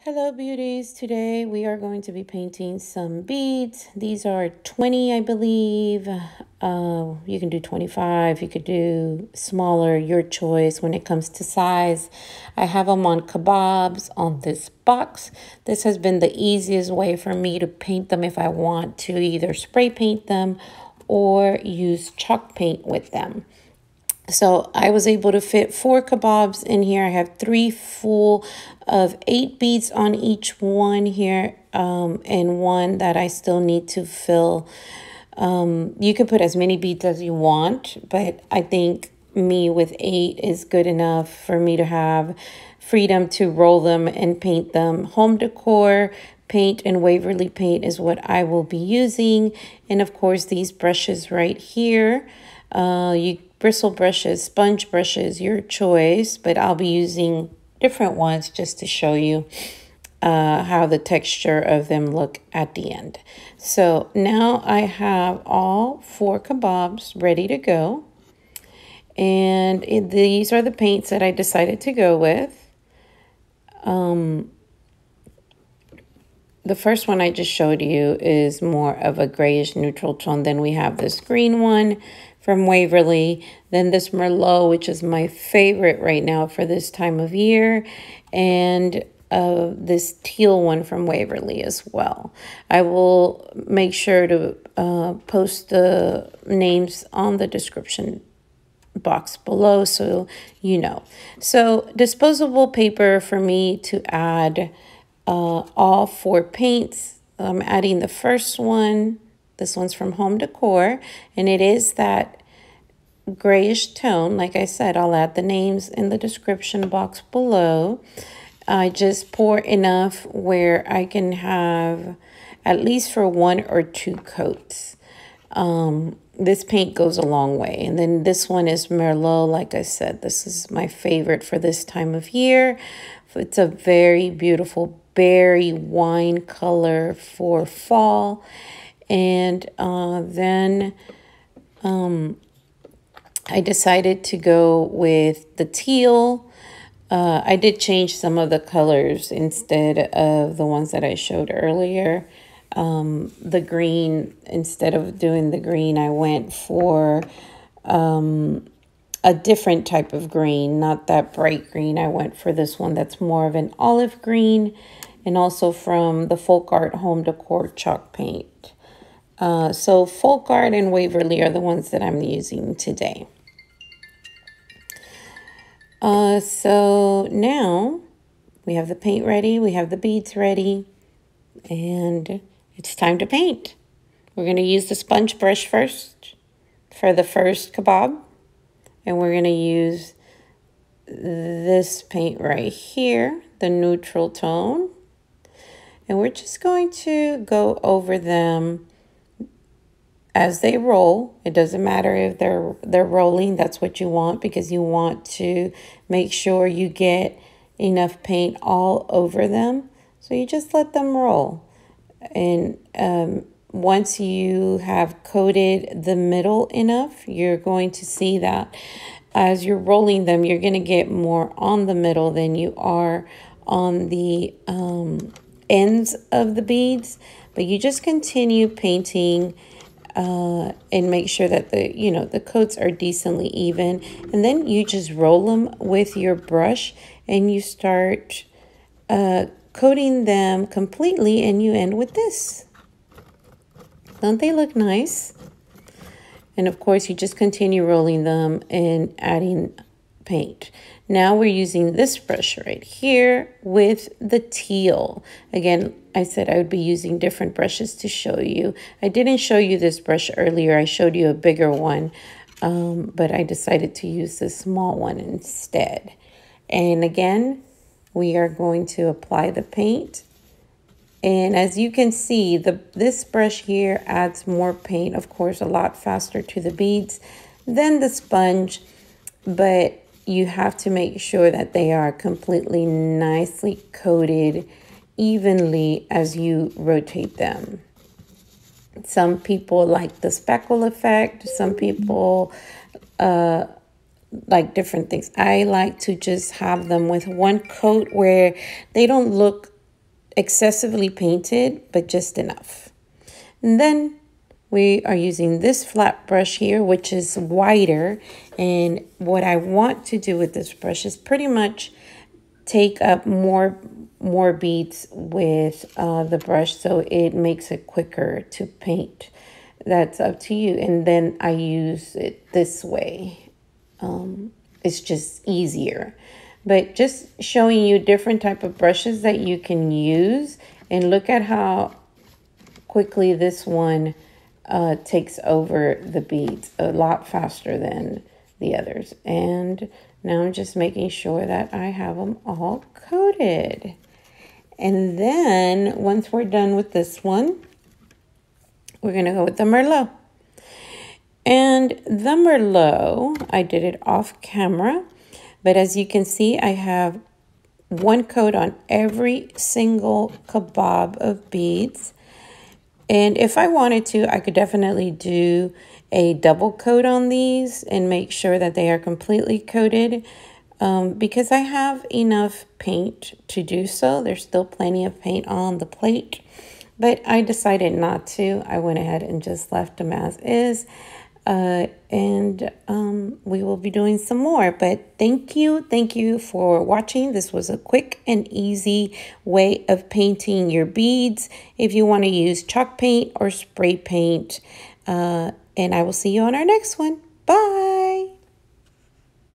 Hello beauties, today we are going to be painting some beads. These are 20 I believe. You can do 25, you could do smaller, your choice when it comes to size. I have them on kabobs on this box. This has been the easiest way for me to paint them if I want to either spray paint them or use chalk paint with them. So I was able to fit 4 kabobs in here. I have 3 full of 8 beads on each one here, and one that I still need to fill. You can put as many beads as you want, but I think me with 8 is good enough for me to have freedom to roll them and paint them. Home decor paint and Waverly paint is what I will be using. And of course, these brushes right here. Bristle brushes, sponge brushes, your choice, but I'll be using different ones just to show you how the texture of them look at the end. So now I have all 4 kabobs ready to go. And these are the paints that I decided to go with. The first one I just showed you is more of a grayish neutral tone. Then we have this green one from Waverly. Then this Merlot, which is my favorite right now for this time of year. And this teal one from Waverly as well. I will make sure to post the names on the description box below so you know. So disposable paper for me to add all 4 paints. I'm adding the first one. This one's from Home Decor, and it is that grayish tone. Like I said, I'll add the names in the description box below. I just pour enough where I can have at least for 1 or 2 coats. This paint goes a long way. And then this one is Merlot. Like I said, this is my favorite for this time of year. It's a very beautiful berry wine color for fall. And then I decided to go with the teal. I did change some of the colors instead of the ones that I showed earlier. The green, instead of doing the green, I went for a different type of green, not that bright green. I went for this one that's more of an olive green, and also from the Folk Art Home Decor chalk paint. So Folk Art and Waverly are the ones that I'm using today. So now we have the paint ready, we have the beads ready, and it's time to paint. We're going to use the sponge brush first for the first kabob, and we're going to use this paint right here, the neutral tone, and we're just going to go over them as they roll. It doesn't matter if they're rolling. That's what you want, because you want to make sure you get enough paint all over them. So you just let them roll. And once you have coated the middle enough, you're going to see that as you're rolling them, you're going to get more on the middle than you are on the ends of the beads. But you just continue painting and make sure that the coats are decently even, and then you just roll them with your brush and you start coating them completely, and you end with this. Don't they look nice? And of course you just continue rolling them and adding paint. Now we're using this brush right here with the teal. Again, I said I would be using different brushes to show you. I didn't show you this brush earlier. I showed you a bigger one, but I decided to use this small one instead. And again, we are going to apply the paint. And as you can see, this brush here adds more paint, of course, a lot faster to the beads than the sponge, but you have to make sure that they are completely nicely coated evenly as you rotate them. Some people like the speckle effect. Some people like different things. I like to just have them with one coat where they don't look excessively painted, but just enough. And then we are using this flat brush here, which is wider. And what I want to do with this brush is pretty much take up more beads with the brush, so it makes it quicker to paint. That's up to you. And then I use it this way. It's just easier. But just showing you different type of brushes that you can use. And look at how quickly this one takes over the beads, a lot faster than the others. And now I'm just making sure that I have them all coated. And then once we're done with this one, we're going to go with the Merlot. And the Merlot, I did it off camera. But as you can see, I have one coat on every single kabob of beads. And if I wanted to, I could definitely do a double coat on these and make sure that they are completely coated. Because I have enough paint to do so. There's still plenty of paint on the plate. But I decided not to. I went ahead and just left them as is. We will be doing some more. But thank you for watching. This was a quick and easy way of painting your beads if you want to use chalk paint or spray paint. And I will see you on our next one. Bye.